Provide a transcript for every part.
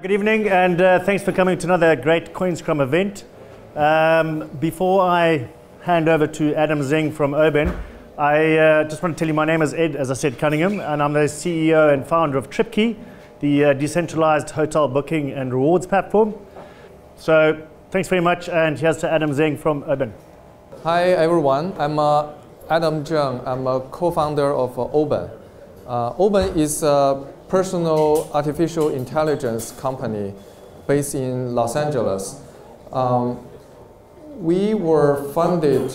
Good evening, and thanks for coming to another great Coinscrum event. Before I hand over to Adam Zheng from ObEN, I just want to tell you my name is Ed, as I said, Cunningham, and I'm the CEO and founder of TripKey, the decentralized hotel booking and rewards platform. So thanks very much, and here's to Adam Zheng from ObEN. Hi everyone, I'm Adam Zheng. I'm a co-founder of ObEN. ObEN is a personal artificial intelligence company based in Los Angeles. We were funded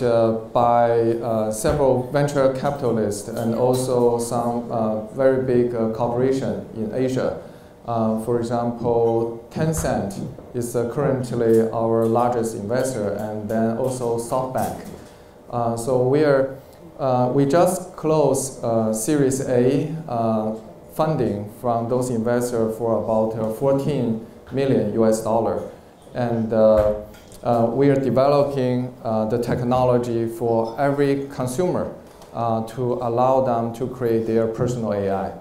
by several venture capitalists and also some very big corporations in Asia. For example, Tencent is currently our largest investor, and then also SoftBank. So we just closed Series A funding from those investors for about 14 million US dollar. And we are developing the technology for every consumer to allow them to create their personal AI.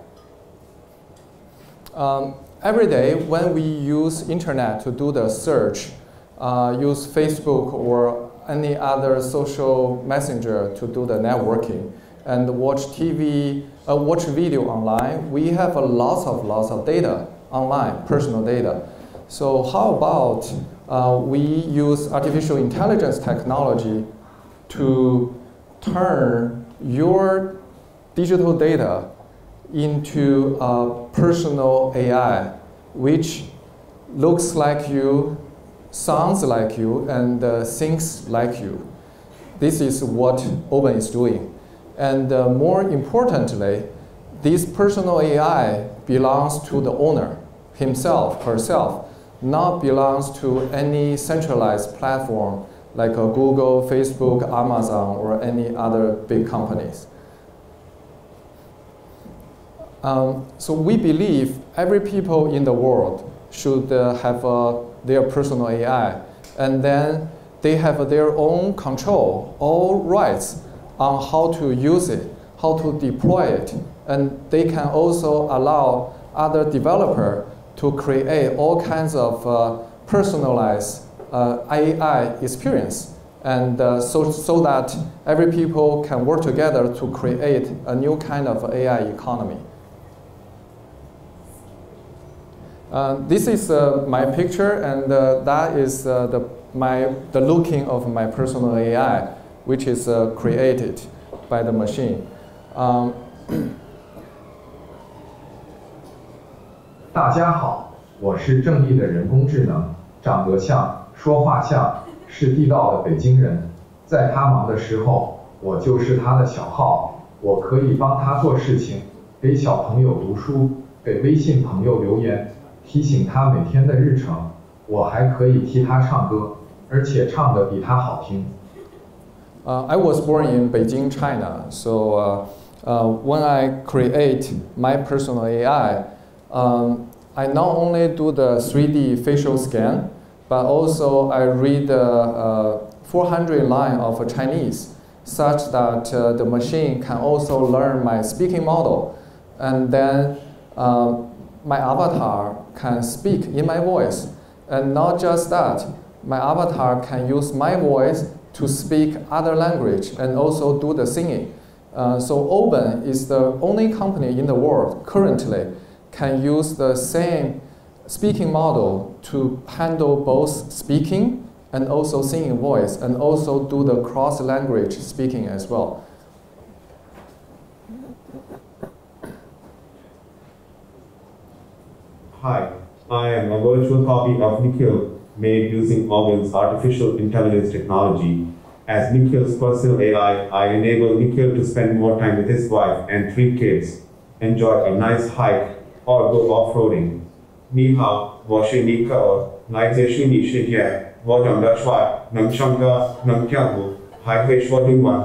Every day when we use internet to do the search, use Facebook or any other social messenger to do the networking, and watch TV, watch video online, we have lots of data online, personal data. So how about we use artificial intelligence technology to turn your digital data into a personal AI, which looks like you, sounds like you, and thinks like you. This is what ObEN is doing. And more importantly, this personal AI belongs to the owner, himself, herself, not belongs to any centralized platform like Google, Facebook, Amazon, or any other big companies. So we believe every people in the world should have their personal AI, and then they have their own control, all rights on how to use it, how to deploy it, and they can also allow other developers to create all kinds of personalized AI experience, and so that every people can work together to create a new kind of AI economy. This is my picture, and that is the looking of my personal AI, which is created by the machine. 大家好，我是正义的人工智能，长得像，说话像，是地道的北京人。在他忙的时候，我就是他的小号，我可以帮他做事情，给小朋友读书，给微信朋友留言，提醒他每天的日程。我还可以替他唱歌，而且唱得比他好听。 I was born in Beijing, China. So when I create my personal AI, I not only do the 3D facial scan, but also I read 400 lines of Chinese, such that the machine can also learn my speaking model. And then my avatar can speak in my voice. And not just that, my avatar can use my voice to speak other language and also do the singing. So ObEN is the only company in the world currently can use the same speaking model to handle both speaking and also singing voice, and also do the cross-language speaking as well. Hi, I am a virtual copy of Nikhil made using ObEN's artificial intelligence technology. As Nikhil's personal AI, I enable Nikhil to spend more time with his wife and 3 kids, enjoy a nice hike, or go off-roading. 你好，我是尼克尔，来自虚拟世界。我长得帅，能唱歌，能跳舞，还会说中文。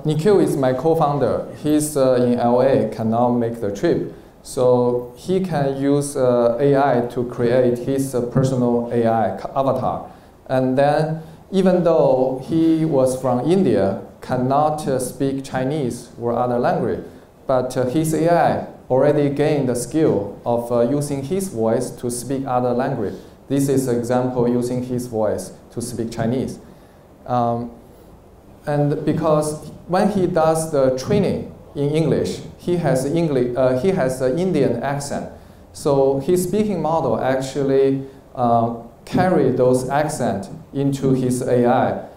Nikhil is my co-founder. He's in LA, cannot make the trip. So he can use AI to create his personal AI avatar. And then, even though he was from India, cannot speak Chinese or other language, but his AI already gained the skill of using his voice to speak other language. This is an example using his voice to speak Chinese. And because when he does the training in English, he has an Indian accent. So his speaking model actually carry those accents into his AI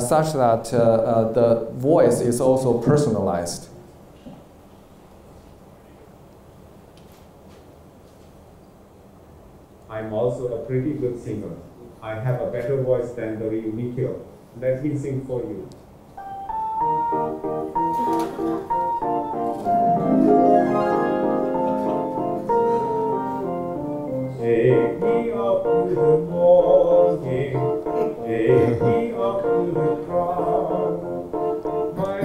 such that the voice is also personalized. I'm also a pretty good singer. I have a better voice than the real Nikhil. Let me sing for you. Take me up to the morning, take me up to the crowd. My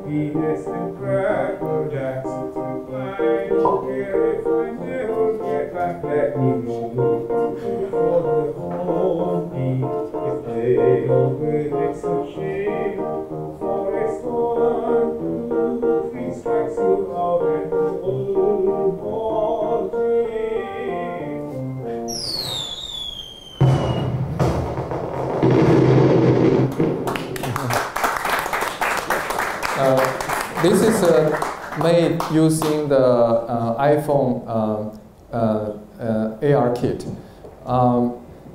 peace and cracker jacks. I don't care if I never get back. Let me know for the homie. If they open, it's a shame. For it's 1, 2, 3 strikes you out and old ball game. This is made using the iPhone AR kit.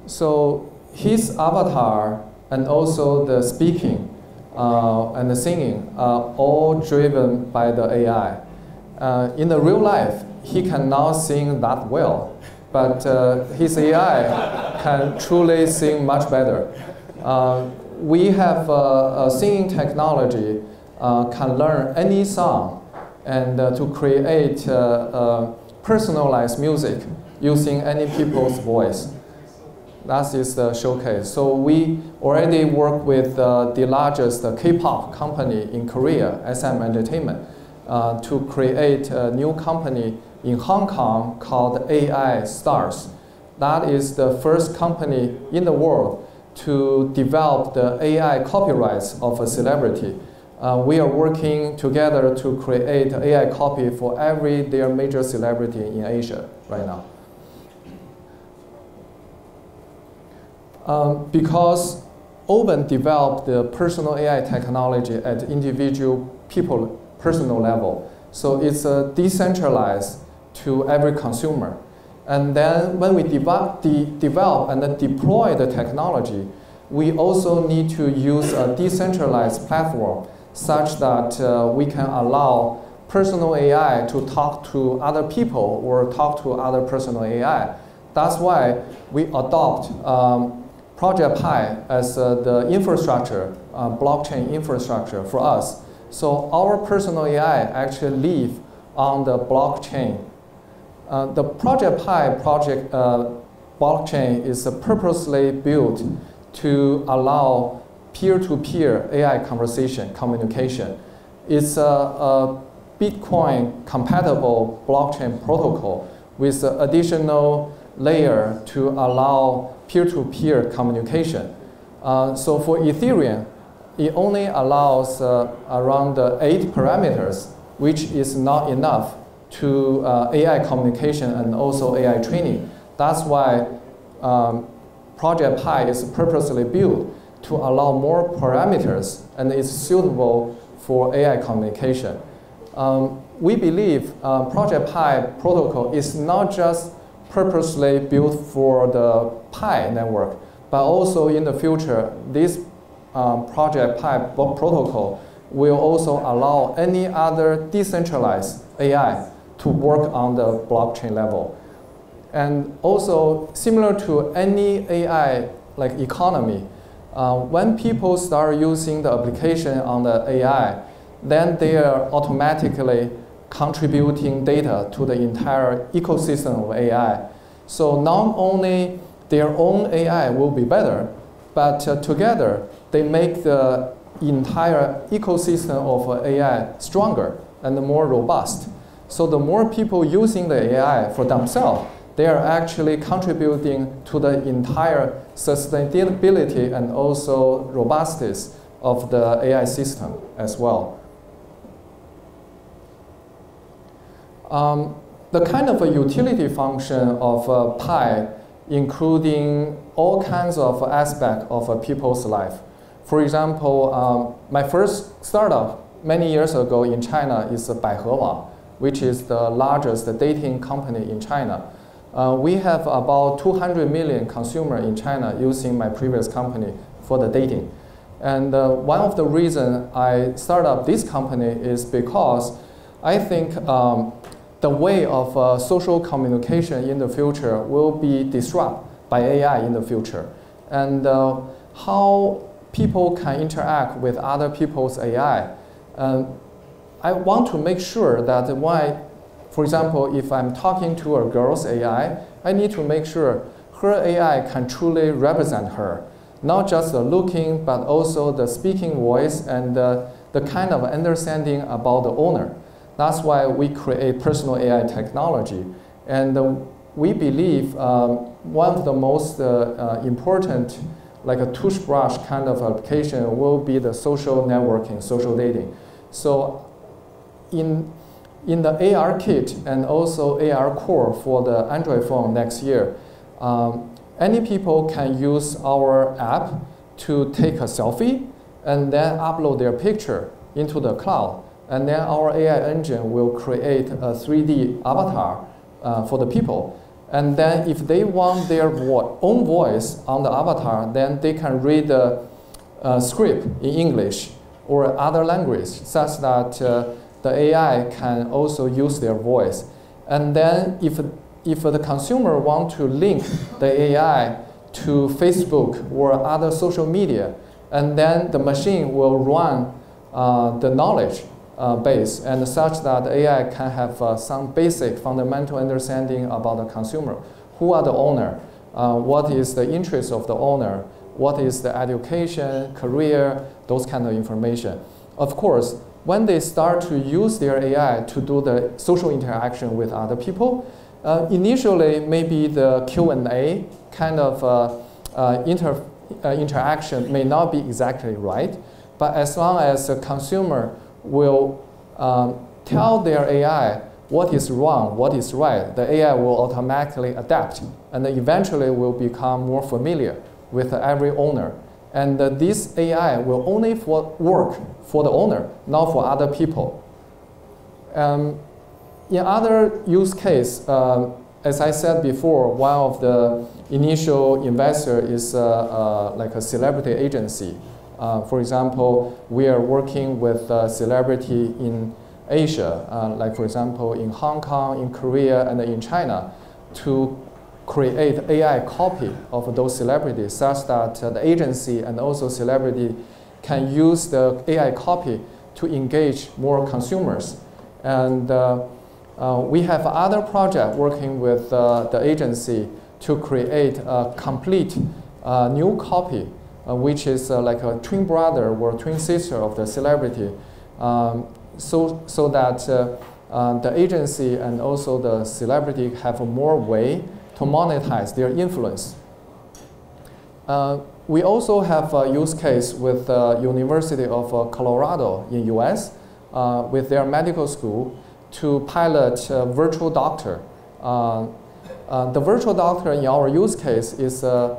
So his avatar and also the speaking and the singing are all driven by the AI. In the real life, he cannot sing that well, but his AI can truly sing much better. We have a singing technology can learn any song and to create personalized music using any people's voice. That is the showcase. So we already work with the largest K-pop company in Korea, SM Entertainment, to create a new company in Hong Kong called AI Stars. That is the first company in the world to develop the AI copyrights of a celebrity. We are working together to create an AI copy for their major celebrity in Asia right now. Because ObEN developed the personal AI technology at individual people personal level, so it's decentralized to every consumer. And then when we develop and then deploy the technology, we also need to use a decentralized platform such that we can allow personal AI to talk to other people or talk to other personal AI. That's why we adopt Project PAI as the infrastructure, blockchain infrastructure for us. So our personal AI actually live on the blockchain. The Project PAI blockchain is purposely built to allow peer-to-peer AI communication. It's a Bitcoin-compatible blockchain protocol with additional layer to allow peer-to-peer communication. So for Ethereum, it only allows around 8 parameters, which is not enough to AI communication and also AI training. That's why Project PAI is purposely built to allow more parameters and is suitable for AI communication. We believe Project PAI protocol is not just purposely built for the PAI network, but also in the future, this Project PAI protocol will also allow any other decentralized AI to work on the blockchain level. And also, similar to any AI like economy, when people start using the application on the AI, then they are automatically contributing data to the entire ecosystem of AI. So not only their own AI will be better, but together they make the entire ecosystem of AI stronger and more robust. So the more people using the AI for themselves, they are actually contributing to the entire sustainability and also robustness of the AI system as well. The kind of a utility function of PAI, including all kinds of aspects of people's life. For example, my first startup many years ago in China is Baihewang, which is the largest dating company in China. We have about 200 million consumers in China using my previous company for the dating. And one of the reasons I started up this company is because I think the way of social communication in the future will be disrupted by AI in the future. And how people can interact with other people's AI. I want to make sure that for example, if I'm talking to a girl's AI, I need to make sure her AI can truly represent her. Not just the looking, but also the speaking voice and the kind of understanding about the owner. That's why we create personal AI technology. And we believe one of the most important, like a toothbrush kind of application, will be the social networking, social dating. So in the AR kit and also AR core for the Android phone next year, any people can use our app to take a selfie and then upload their picture into the cloud. And then our AI engine will create a 3D avatar for the people. And then if they want their own voice on the avatar, then they can read the script in English or other language, such that the AI can also use their voice. And then if the consumer wants to link the AI to Facebook or other social media, and then the machine will run the knowledge base, and such that the AI can have some basic fundamental understanding about the consumer. Who are the owner? What is the interest of the owner? What is the education, career, those kind of information. Of course, when they start to use their AI to do the social interaction with other people, initially maybe the Q&A kind of interaction may not be exactly right, but as long as the consumer will tell their AI what is wrong, what is right, the AI will automatically adapt and eventually will become more familiar with every owner. And this AI will only work for the owner, not for other people. In other use case, as I said before, one of the initial investor is like a celebrity agency. For example, we are working with a celebrity in Asia, like for example in Hong Kong, in Korea, and in China, to create AI copy of those celebrities such that the agency and also celebrity can use the AI copy to engage more consumers. And we have other projects working with the agency to create a complete new copy, which is like a twin brother or twin sister of the celebrity, so that the agency and also the celebrity have more way to monetize their influence. We also have a use case with the University of Colorado in US with their medical school to pilot a virtual doctor. The virtual doctor in our use case is the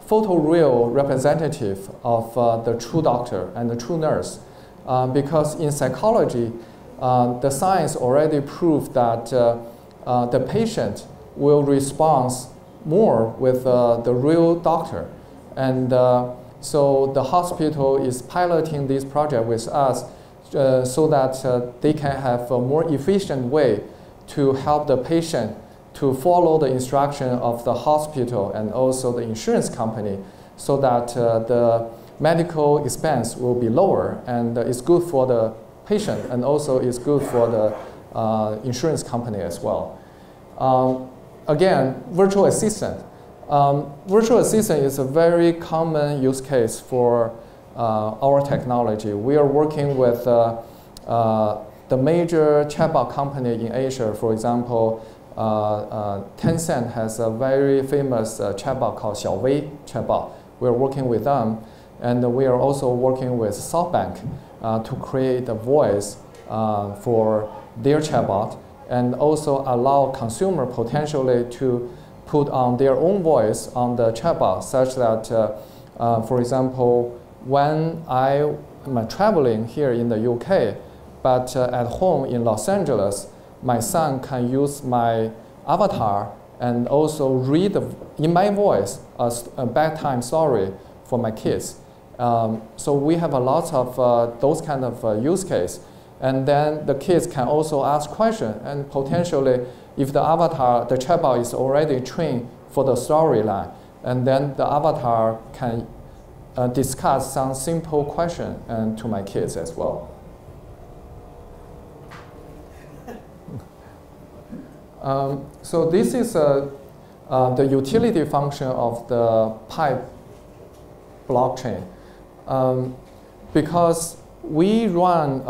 photoreal representative of the true doctor and the true nurse. Because in psychology, the science already proved that the patient will respond more with the real doctor. And so the hospital is piloting this project with us so that they can have a more efficient way to help the patient to follow the instruction of the hospital and also the insurance company, so that the medical expense will be lower, and it's good for the patient and also it's good for the insurance company as well. Again, virtual assistant. Virtual assistant is a very common use case for our technology. We are working with the major chatbot company in Asia. For example, Tencent has a very famous chatbot called Xiaowei chatbot. We're working with them, and we are also working with SoftBank to create a voice for their chatbot, and also allow consumer potentially to put on their own voice on the chatbot, such that, for example, when I am traveling here in the UK, but at home in Los Angeles, my son can use my avatar and also read in my voice a bedtime story for my kids. So we have a lot of those kind of use case. And then the kids can also ask questions, and potentially, if the avatar, the chatbot is already trained for the storyline, and then the avatar can discuss some simple question to my kids as well. So this is the utility function of the PAI blockchain. Because we run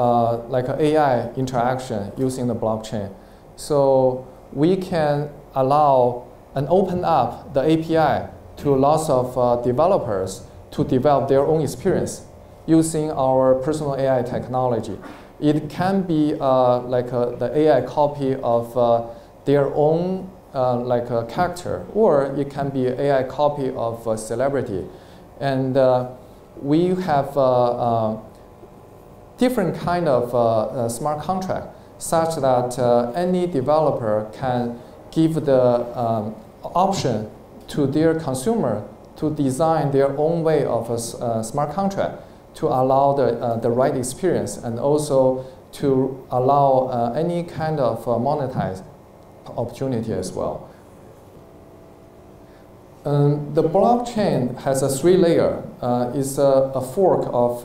like an AI interaction using the blockchain, so we can allow and open up the API to lots of developers to develop their own experience using our personal AI technology. It can be like the AI copy of their own like a character, or it can be an AI copy of a celebrity. And we have different kind of smart contract, such that any developer can give the option to their consumer to design their own way of a smart contract to allow the right experience, and also to allow any kind of monetize opportunity as well. The blockchain has a 3-layer. It's a fork of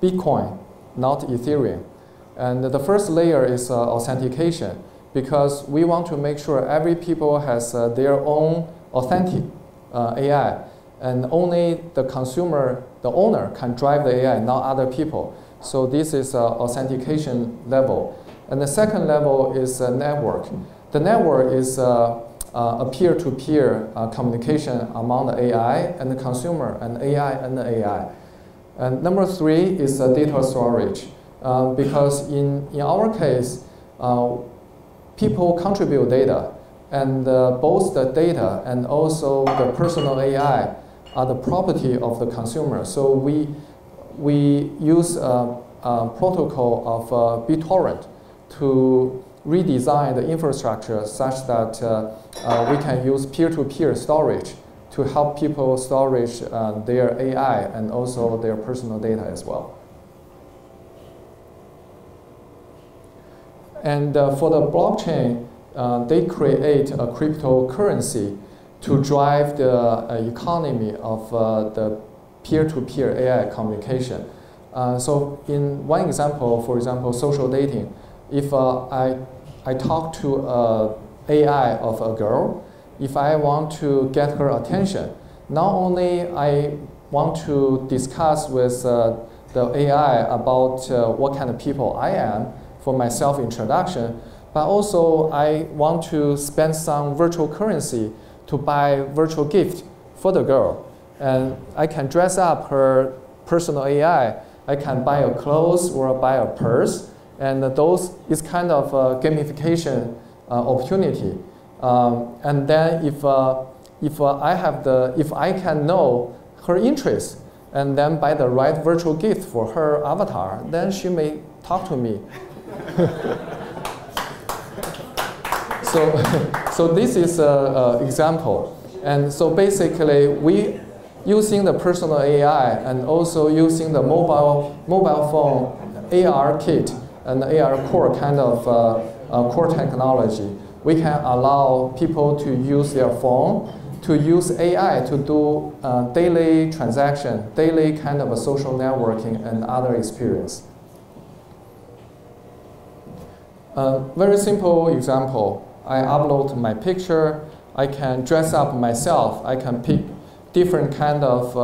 Bitcoin, not Ethereum. And the first layer is authentication, because we want to make sure every people has their own authentic AI, and only the consumer, the owner, can drive the AI, not other people. So this is authentication level. And the second level is a network. The network is a peer-to-peer communication among the AI and the consumer, and AI and the AI. And number 3 is data storage, because in our case, people contribute data, and both the data and also the personal AI are the property of the consumer. So we use a protocol of BitTorrent to redesign the infrastructure such that we can use peer-to-peer storage to help people storage their AI and also their personal data as well. And for the blockchain, they create a cryptocurrency to drive the economy of the peer-to-peer AI communication. So in one example, for example, social dating, if I talk to an AI of a girl, if I want to get her attention, not only I want to discuss with the AI about what kind of people I am for my self-introduction, but also I want to spend some virtual currency to buy virtual gift for the girl. And I can dress up her personal AI. I can buy a clothes or buy a purse. And those is kind of a gamification opportunity. And then if I can know her interests and then buy the right virtual gift for her avatar, then she may talk to me. So this is an example. And so basically, we using the personal AI and also using the mobile phone AR kit and AR core kind of core technology, we can allow people to use their phone to use AI to do daily transaction, daily kind of a social networking and other experience. Very simple example. I upload my picture. I can dress up myself. I can pick different kind of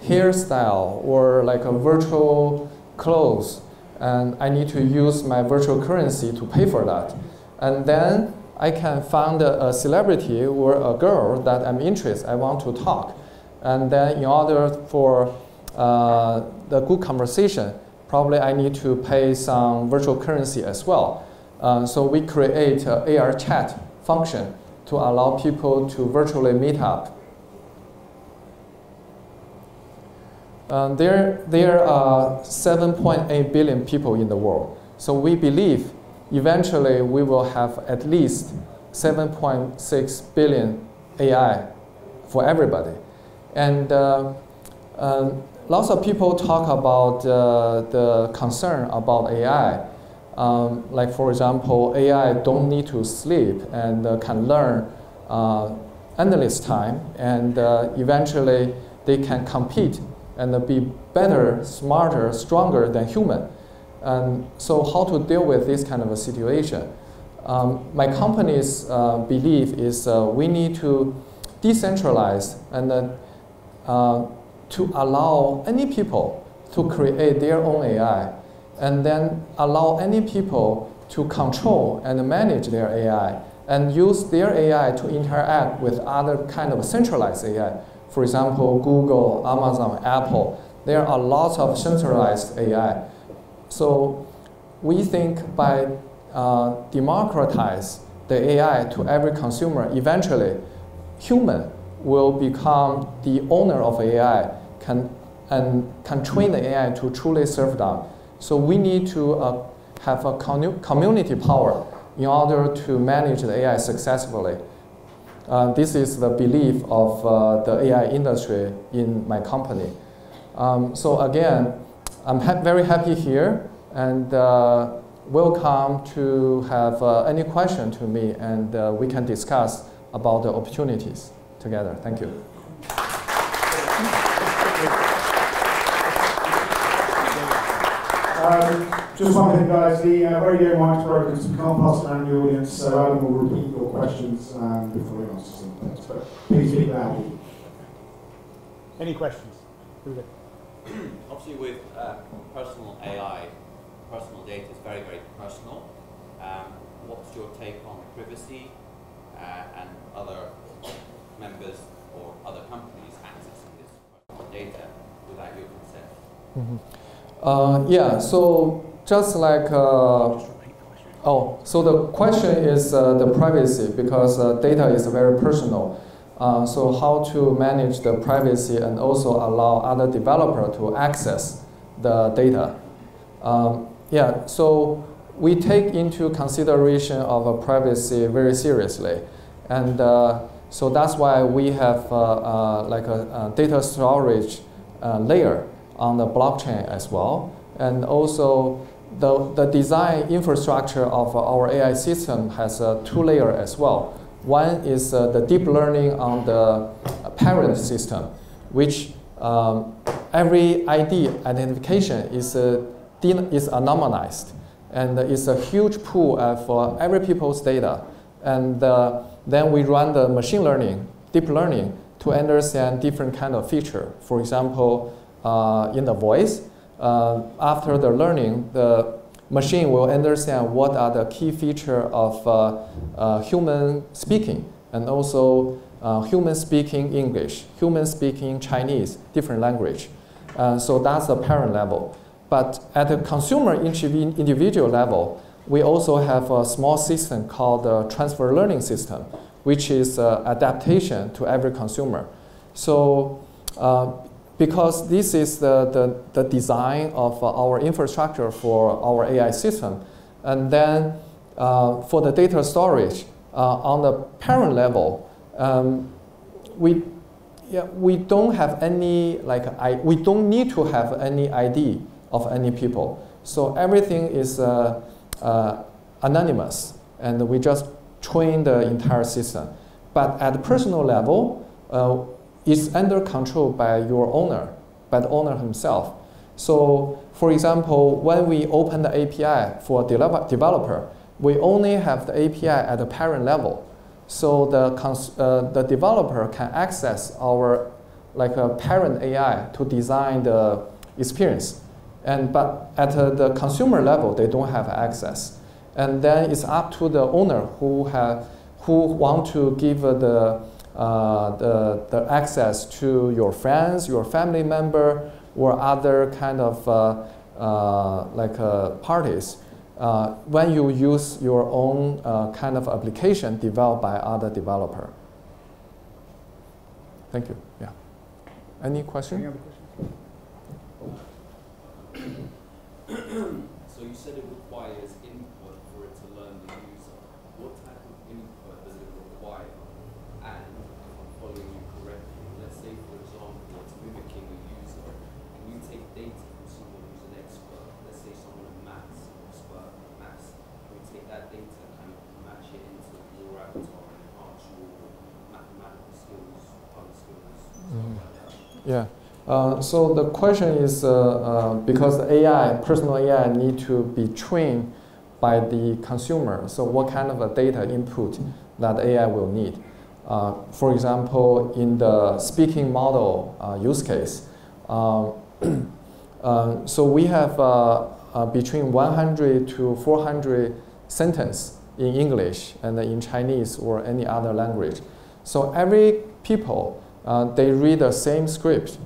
hairstyle or like a virtual clothes. And I need to use my virtual currency to pay for that. And then I can find a celebrity or a girl that I'm interested, I want to talk. And then in order for the good conversation, probably I need to pay some virtual currency as well. So we create an AR chat function to allow people to virtually meet up. There are 7.8 billion people in the world. So we believe eventually we will have at least 7.6 billion AI for everybody. And lots of people talk about the concern about AI. Like for example, AI don't need to sleep and can learn endless time, and eventually they can compete and be better, smarter, stronger than human. And so how to deal with this kind of a situation? My company's belief is we need to decentralize and to allow any people to create their own AI, and then allow any people to control and manage their AI and use their AI to interact with other kind of centralized AI. For example, Google, Amazon, Apple, there are lots of centralized AI. So we think by democratize the AI to every consumer, eventually human will become the owner of AI and can train the AI to truly serve them. So we need to have a community power in order to manage the AI successfully. This is the belief of the AI industry in my company. So again, I'm very happy here, and welcome to have any question to me, and we can discuss about the opportunities together. Thank you. Just one thing, guys, the radio mic's broken, so we can't pass it around the audience, so Adam will repeat your questions before we answer some things, but please speak loudly. Any questions? Obviously with personal AI, personal data is very, very personal. What's your take on privacy and other members or other companies accessing this personal data without your consent? Yeah, so just like, so the question is the privacy, because data is very personal. So how to manage the privacy and also allow other developers to access the data. Yeah, so we take into consideration of privacy very seriously. And so that's why we have like a data storage layer on the blockchain as well. And also the design infrastructure of our AI system has two layers as well. One is the deep learning on the parent system, which every ID identification is anonymized, and it's a huge pool for every people's data. And then we run the machine learning, deep learning, to understand different kind of feature. For example, in the voice, after the learning, the machine will understand what are the key features of human speaking, and also human speaking English, human speaking Chinese, different language. So that's the parent level. But at the consumer individual level, we also have a small system called the transfer learning system, which is adaptation to every consumer. So because this is the design of our infrastructure for our AI system. And then for the data storage, on the parent level, we don't have any, we don't need to have any ID of any people. So everything is anonymous, and we just train the entire system. But at the personal level, it's under control by your owner, by the owner himself. So, for example, when we open the API for developer, we only have the API at the parent level. So the developer can access our parent AI to design the experience. But at the consumer level, they don't have access. And then it's up to the owner who want to give the access to your friends, your family member, or other kind of parties. when you use your own kind of application developed by other developer. Thank you. Yeah. Any question? Any other questions? So you said it requires input for it to learn the user. What type of input does it require? And if I'm following you correctly, let's say for example it's mimicking a user. Can you take data from someone who's an expert, let's say someone in maths, expert in maths, can you take that data and kind of match it into your avatar and enhance your mathematical skills, other skills, stuff like that? Yeah. So the question is, because AI, personal AI, need to be trained by the consumer. So what kind of a data input that AI will need? For example, in the speaking model use case, so we have between 100 to 400 sentences in English and in Chinese or any other language. So every people, they read the same script.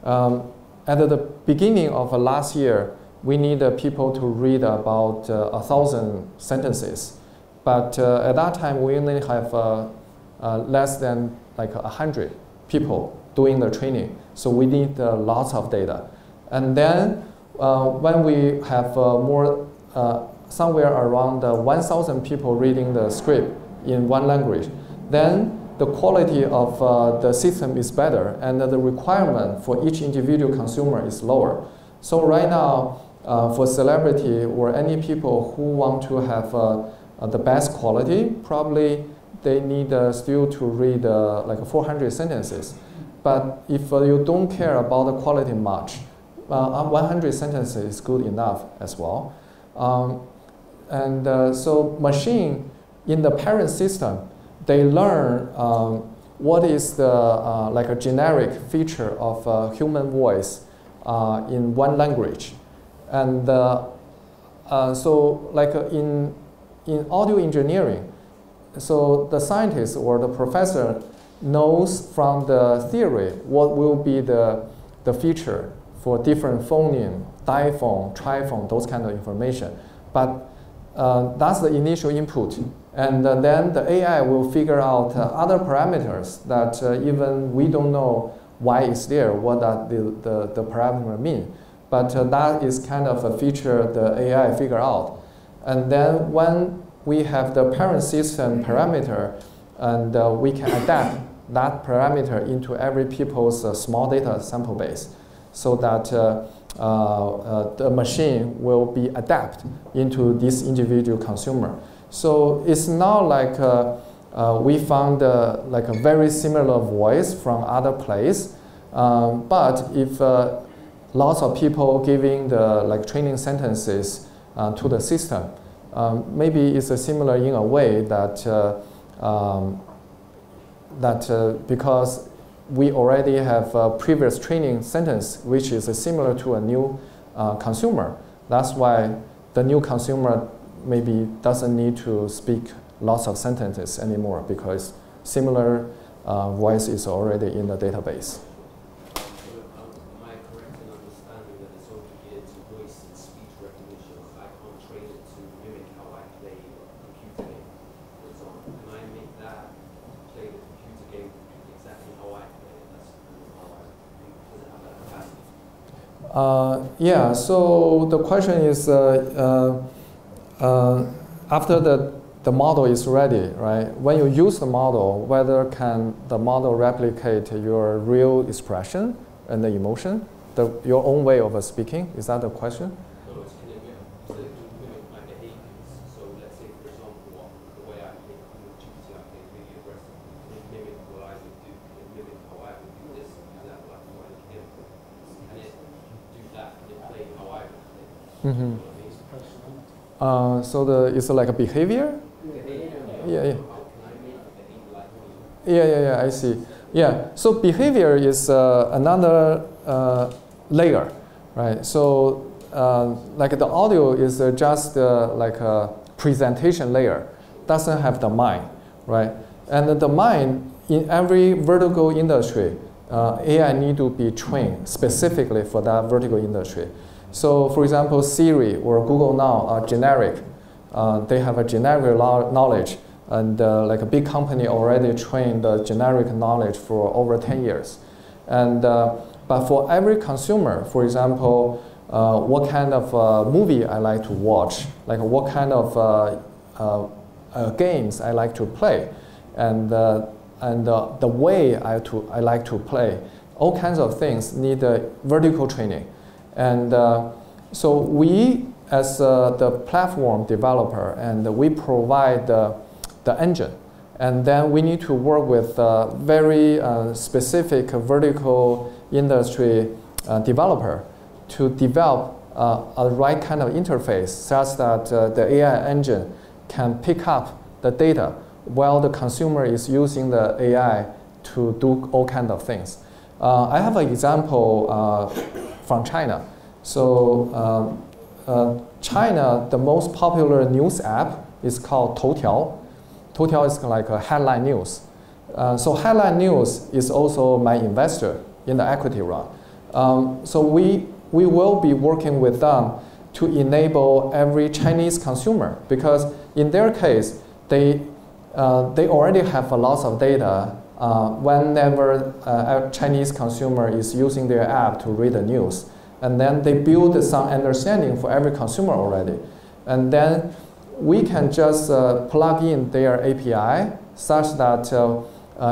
At the beginning of last year, we need people to read about 1,000 sentences. But at that time, we only have less than like 100 people doing the training. So we need lots of data. And then when we have more, somewhere around 1,000 people reading the script in one language, then the quality of the system is better, and the requirement for each individual consumer is lower. So right now, for celebrity or any people who want to have the best quality, probably they need still to read like 400 sentences. But if you don't care about the quality much, 100 sentences is good enough as well. So machine in the parent system, they learn what is the like a generic feature of human voice in one language, and so like in audio engineering, so the scientist or the professor knows from the theory what will be the feature for different phoneme, diphone, triphone, those kind of information, but that's the initial input. And then the AI will figure out other parameters that even we don't know why it's there, what that the parameter mean. But that is kind of a feature the AI figure out. And then when we have the parent system parameter, and we can adapt that parameter into every people's small data sample base, so that the machine will be adapted into this individual consumer. So it's not like we found like a very similar voice from other place, but if lots of people giving the like training sentences to the system, maybe it's similar in a way that because we already have a previous training sentence which is similar to a new consumer. That's why the new consumer maybe doesn't need to speak lots of sentences anymore, because similar voice is already in the database. Am I correct in understanding that it's only geared to voice and speech recognition? I can't train it to mimic how I play a computer game, for example. Can I make that play the computer game exactly how I play it? That's how I think. Does it have that capacity? Yeah, so the question is, after the model is ready, right? When you use the model, whether can the model replicate your real expression and the emotion, your own way of speaking? Is that the question? No, it's can it mimic my behaviors? So let's say, for example, the way I play computer, I play really aggressive. Can it mimic what I would do? Can it mimic how I would do this? Do that like what I can. Can it do that? Can it play how I would play? Mm-hmm. So it's like a behavior? Yeah. Yeah, I see. Yeah, so behavior is another layer, right? So like the audio is just like a presentation layer, doesn't have the mind, right? And the mind in every vertical industry, AI need to be trained specifically for that vertical industry. So for example, Siri or Google Now are generic. They have a generic knowledge, and like a big company already trained the generic knowledge for over 10 years. And, but for every consumer, for example, what kind of movie I like to watch, like what kind of games I like to play, and the way I like to play, all kinds of things need vertical training. And so we, as the platform developer, and we provide the engine. And then we need to work with very specific vertical industry developer to develop a right kind of interface such that the AI engine can pick up the data while the consumer is using the AI to do all kinds of things. I have an example from China. So China, the most popular news app is called Toutiao. Toutiao is like a headline news. So headline news is also my investor in the equity round. So we will be working with them to enable every Chinese consumer, because in their case, they already have a lot of data whenever a Chinese consumer is using their app to read the news. And then they build some understanding for every consumer already. And then we can just plug in their API such that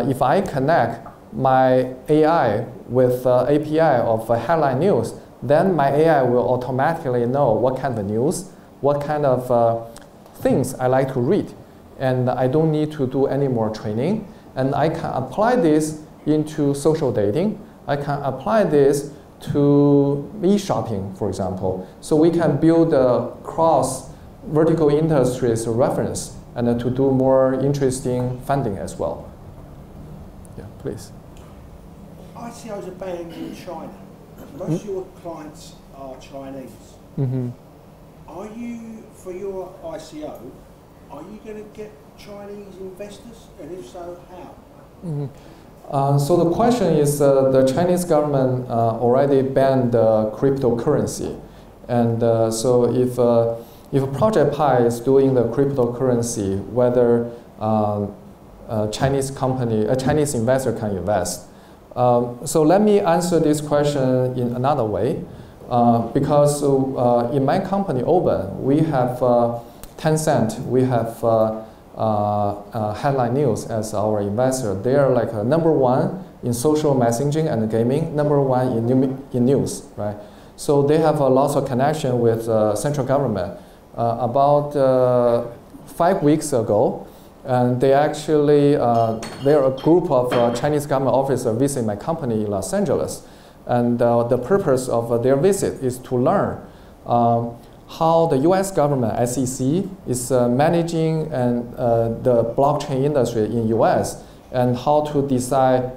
if I connect my AI with API of headline news, then my AI will automatically know what kind of news, what kind of things I like to read. And I don't need to do any more training. And I can apply this into social dating. I can apply this to e-shopping, for example. So we can build a cross-vertical industries reference and to do more interesting funding as well. Yeah, please. ICOs are banned in China. Most of your clients are Chinese. Mm-hmm. Are you, for your ICO, are you going to get Chinese investors? And if so, how? Mm-hmm. So the question is, the Chinese government already banned cryptocurrency. And so if Project PAI is doing the cryptocurrency, whether a Chinese investor can invest. So let me answer this question in another way. Because in my company, ObEN, we have Tencent, we have Headline News as our investor. They are like #1 in social messaging and gaming, #1 in news, right? So they have a lot of connection with central government. About 5 weeks ago, and they actually, they're a group of Chinese government officers visiting my company in Los Angeles. And the purpose of their visit is to learn how the US government, SEC, is managing the blockchain industry in US, and how to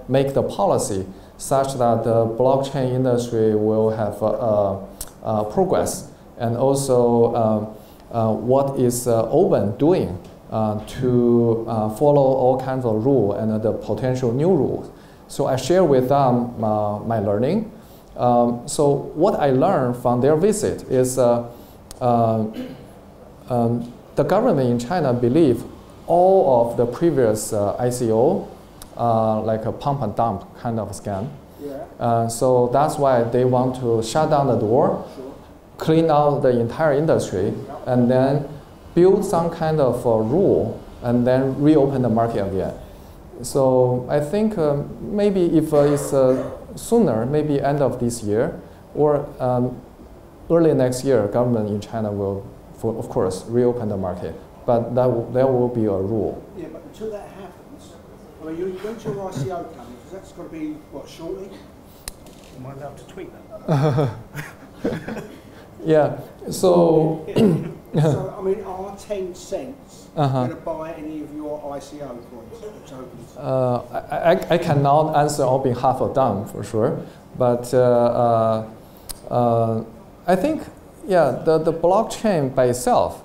make the policy such that the blockchain industry will have progress. And also what is ObEN doing to follow all kinds of rules and the potential new rules. So I share with them my learning. So what I learned from their visit is the government in China believe all of the previous ICO like a pump and dump kind of scam. Yeah. So that's why they want to shut down the door, clean out the entire industry, and then build some kind of rule, and then reopen the market again. So I think maybe if it's sooner, maybe end of this year, or early next year, government in China will, of course, reopen the market. But there will be a rule. Yeah, but until that happens, I mean, when's your ICO coming? Because that's got to be, what, shortly? Am I allowed to tweet that? Yeah, so... So, I mean, are 10 cents going to buy any of your ICO coins, tokens? I cannot answer on behalf of them, for sure. But I think, yeah, the blockchain by itself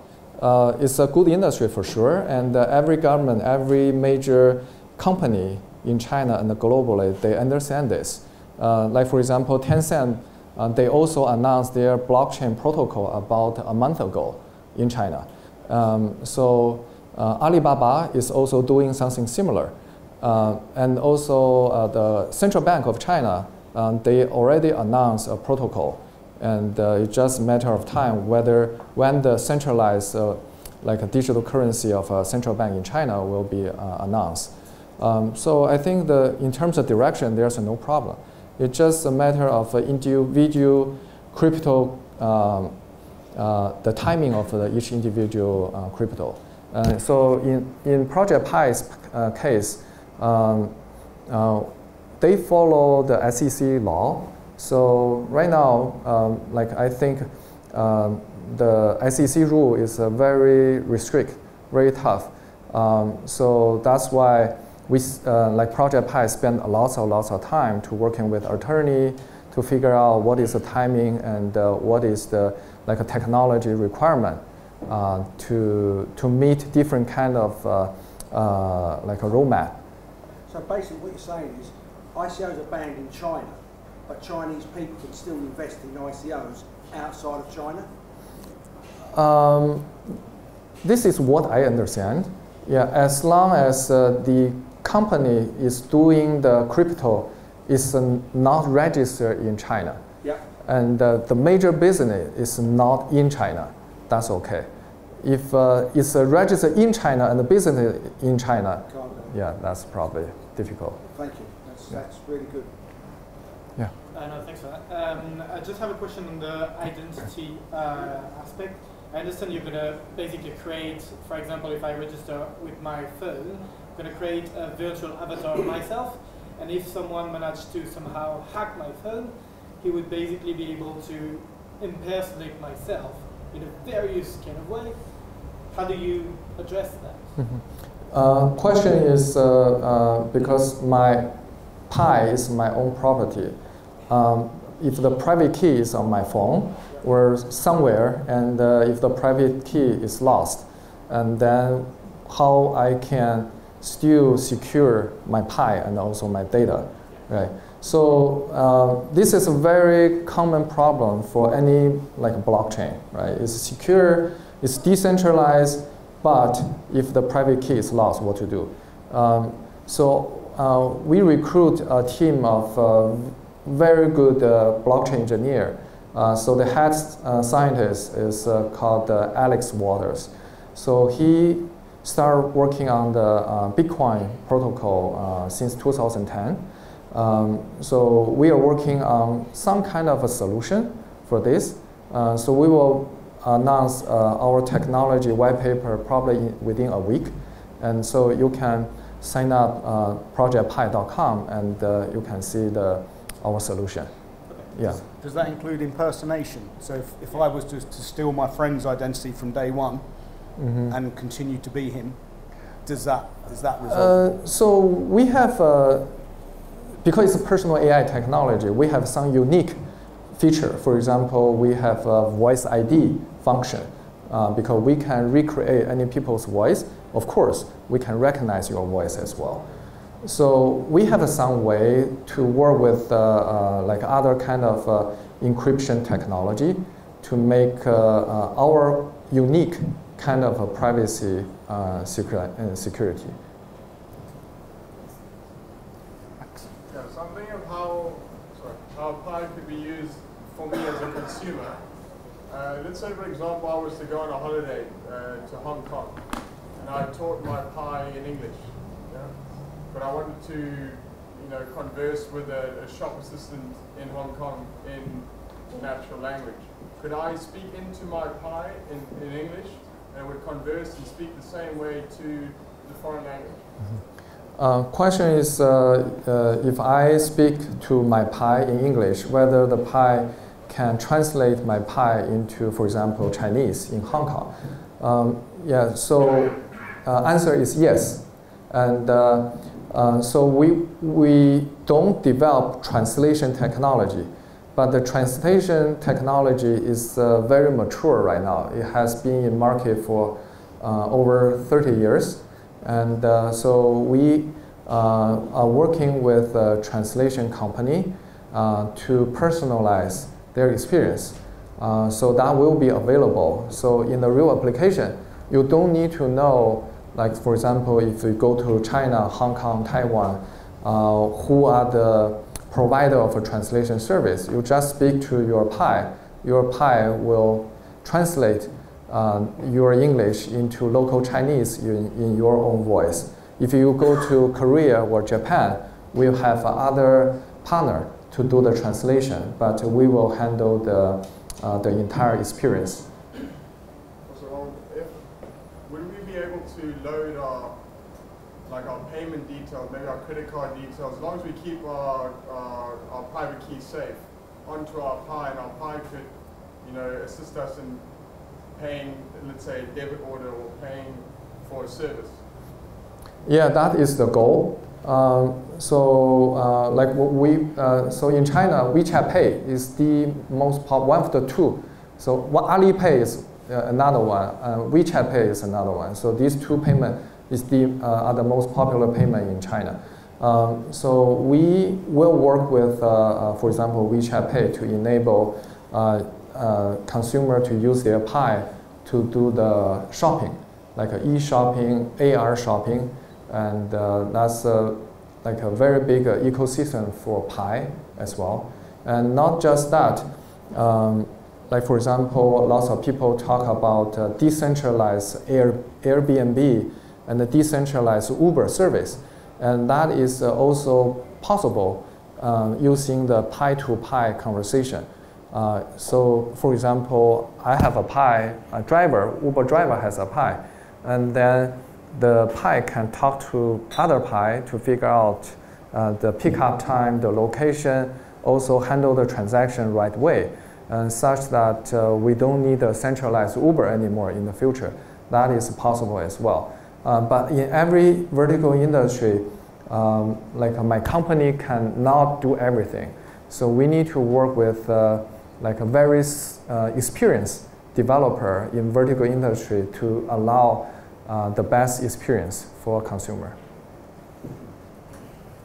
is a good industry for sure. And every government, every major company in China and globally, they understand this. Like, for example, Tencent They also announced their blockchain protocol about a month ago in China. Alibaba is also doing something similar. And also the Central Bank of China, they already announced a protocol. And it's just a matter of time when the centralized like a digital currency of a central bank in China will be announced. So I think in terms of direction, there's no problem. It's just a matter of individual crypto, the timing of each individual crypto. So in Project PAI's case, they follow the SEC law. So right now, like I think the SEC rule is very restrict, very tough. So that's why we, like Project PAI, spend lots of time to working with attorney to figure out what is the timing and what is the like a technology requirement to meet different kind of like a roadmap. So basically, what you're saying is ICOs are banned in China, but Chinese people can still invest in ICOs outside of China? This is what I understand. Yeah, as long as the company is doing the crypto is not registered in China, yep. And the major business is not in China, that's okay. If it's registered in China and the business in China, yeah, that's probably difficult. Thank you. That's really good. Yeah. No, thanks for that. I just have a question on the identity aspect. I understand you're going to basically create, for example, if I register with my phone, I'm going to create a virtual avatar of myself, and if someone managed to somehow hack my phone, he would basically be able to impersonate myself in a various kind of way. How do you address that? Question is, because my PAI is my own property, if the private key is on my phone or somewhere, and if the private key is lost, and then how I can still secure my PAI and also my data, right? So this is a very common problem for any like blockchain, right? It's secure, it's decentralized, but if the private key is lost, what to do? So we recruit a team of very good blockchain engineer. So the head scientist is called Alex Waters. So he started working on the Bitcoin protocol since 2010. So we are working on some kind of a solution for this. So we will announce our technology white paper probably within a week. And so you can sign up projectpi.com and you can see our solution. Yeah. Does that include impersonation? So if I was to steal my friend's identity from day one and continue to be him, does that resolve? So we have, because it's a personal AI technology, we have some unique feature. For example, we have a voice ID function because we can recreate any people's voice. Of course, we can recognize your voice as well. So we have some way to work with like other kind of encryption technology to make our unique kind of a privacy security. Yeah, something of how PAI could be used for me as a consumer. Let's say, for example, I was to go on a holiday to Hong Kong, and I taught my PAI in English. Yeah? But I wanted to, converse with a shop assistant in Hong Kong in natural language. Could I speak into my PAI in English, and would converse and speak the same way to the foreign language? Question is, if I speak to my PAI in English, whether the PAI can translate my PAI into, for example, Chinese in Hong Kong. Yeah. So answer is yes, and so we don't develop translation technology, but the translation technology is very mature right now. It has been in market for over 30 years, and so we are working with a translation company to personalize their experience. So that will be available. So in the real application, you don't need to know, like for example, if you go to China, Hong Kong, Taiwan, who are the provider of a translation service. You just speak to your PAI. Your PAI will translate your English into local Chinese in your own voice. If you go to Korea or Japan, we'll have other partner to do the translation, but we will handle the entire experience. So, would we be able to load our payment details, maybe our credit card details, as long as we keep our private key safe, onto our PAI, and our PAI could, assist us in paying, let's say, a debit order or paying for a service? Yeah, that is the goal. So in China, WeChat Pay is the most one of the two. So Alipay is another one, WeChat Pay is another one. So these two payments are the most popular payment in China. So we will work with, for example, WeChat Pay to enable consumer to use their PAI to do the shopping, like e-shopping, AR shopping, and that's like a very big ecosystem for PAI as well. And not just that, like for example, lots of people talk about decentralized Airbnb and the decentralized Uber service, and that is also possible using the PAI-to-PAI conversation. So, for example, I have a PAI, a driver, Uber driver has a PAI, and then the PAI can talk to other PAI to figure out the pickup time, the location, also handle the transaction right way, and such that we don't need a centralized Uber anymore in the future. That is possible as well. But in every vertical industry, like my company cannot do everything. So we need to work with like a very experienced developer in vertical industry to allow the best experience for a consumer.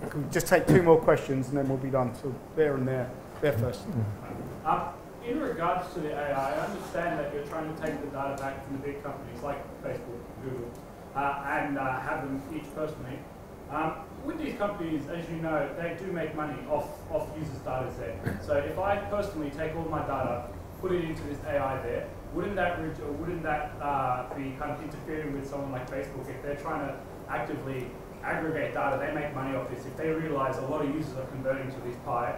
Can we just take two more questions and then we'll be done. So there and there first. In regards to the AI, I understand that you're trying to take the data back from the big companies like Facebook, Google, and have them each personally. With these companies, as you know, they do make money off users' data there. So if I personally take all my data, put it into this AI there, wouldn't that be kind of interfering with someone like Facebook if they're trying to actively aggregate data? They make money off this. If they realize a lot of users are converting to this PAI,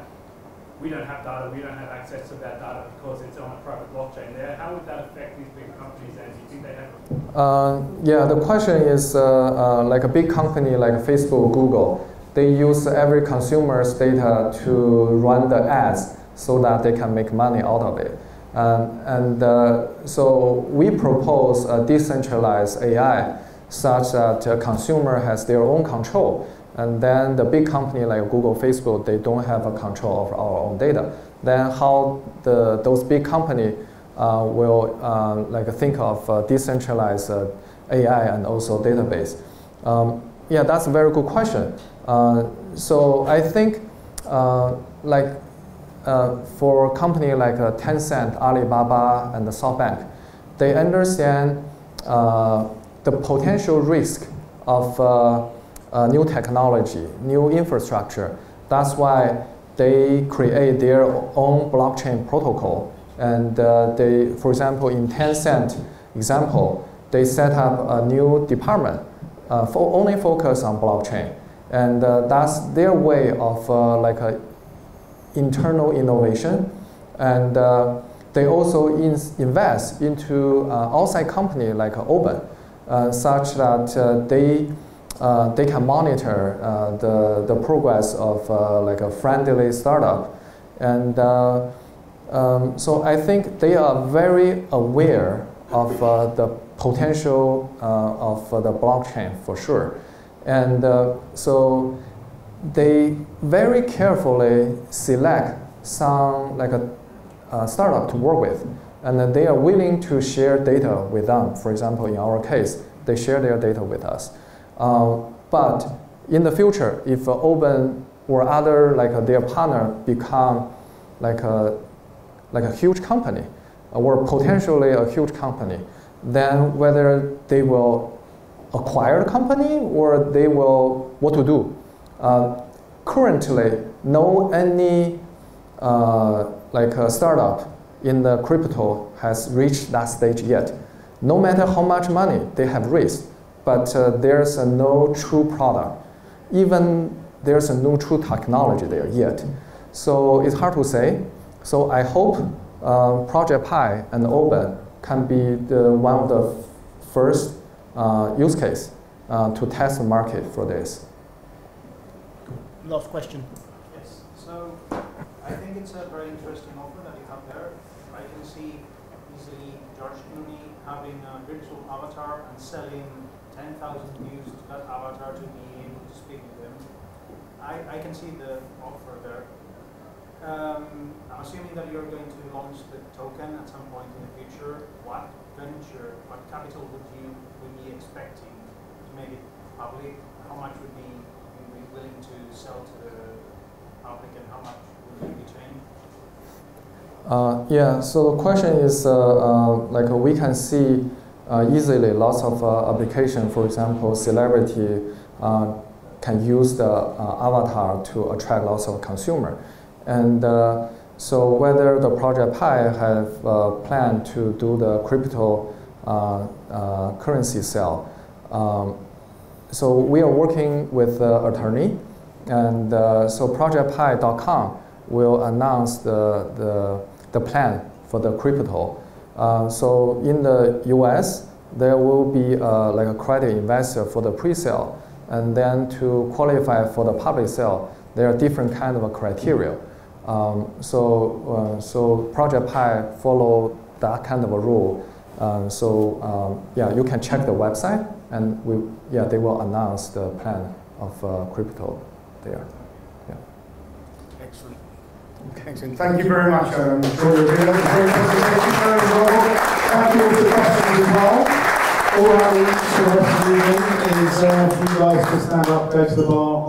we don't have data, we don't have access to that data because it's on a private blockchain there. How would that affect these big companies, and do you think they have? Yeah, the question is like a big company like Facebook, Google, they use every consumer's data to run the ads so that they can make money out of it. So we propose a decentralized AI such that a consumer has their own control. And then the big company like Google, Facebook, they don't have a control of our own data. Then how those big companies will like think of decentralized AI and also database? Yeah, that's a very good question. So I think like for a company like Tencent, Alibaba, and the SoftBank, they understand the potential risk of new technology, new infrastructure. That's why they create their own blockchain protocol. And they, for example, in Tencent example, they set up a new department only focus on blockchain. And that's their way of like internal innovation. And they also invest into outside company like ObEN, such that they can monitor the progress of like a friendly startup. And so I think they are very aware of the potential of the blockchain for sure. And so they very carefully select some like a startup to work with. And then they are willing to share data with them. For example, in our case, they share their data with us. But in the future, if ObEN or other like their partner become like like a huge company, or potentially a huge company, then whether they will acquire the company or they will what to do. Currently, no any like a startup in the crypto has reached that stage yet. No matter how much money they have raised, but there's no true product. Even there's no true technology there yet. So it's hard to say. So I hope Project PAI and ObEN can be one of the first use case to test the market for this. Last question. Yes. So I think it's a very interesting offer that you have there. I can see easily George Clooney having a virtual avatar and selling 10,000 views to that avatar to be able to speak with them. I can see the offer there. I'm assuming that you're going to launch the token at some point in the future. What venture, what capital would you be expecting to make it public? How much would you be willing to sell to the public, and how much would you be trained? Yeah, so the question is like we can see easily lots of application. For example, celebrity can use the avatar to attract lots of consumer. And so whether the Project PAI have planned to do the crypto currency sale. So we are working with the attorney, and so projectpai.com will announce the plan for the crypto. So in the US, there will be like a credit investor for the pre-sale, and then to qualify for the public sale, there are different kind of criteria. So Project PAI follow that kind of a rule. Yeah, you can check the website, and they will announce the plan of crypto there. Yeah. Excellent. Excellent. Thank you very much, Adam. I'm sure you'll be able to very Thank you all for the questions as well. All I need for the rest of the evening is for you guys to stand up, go to the bar,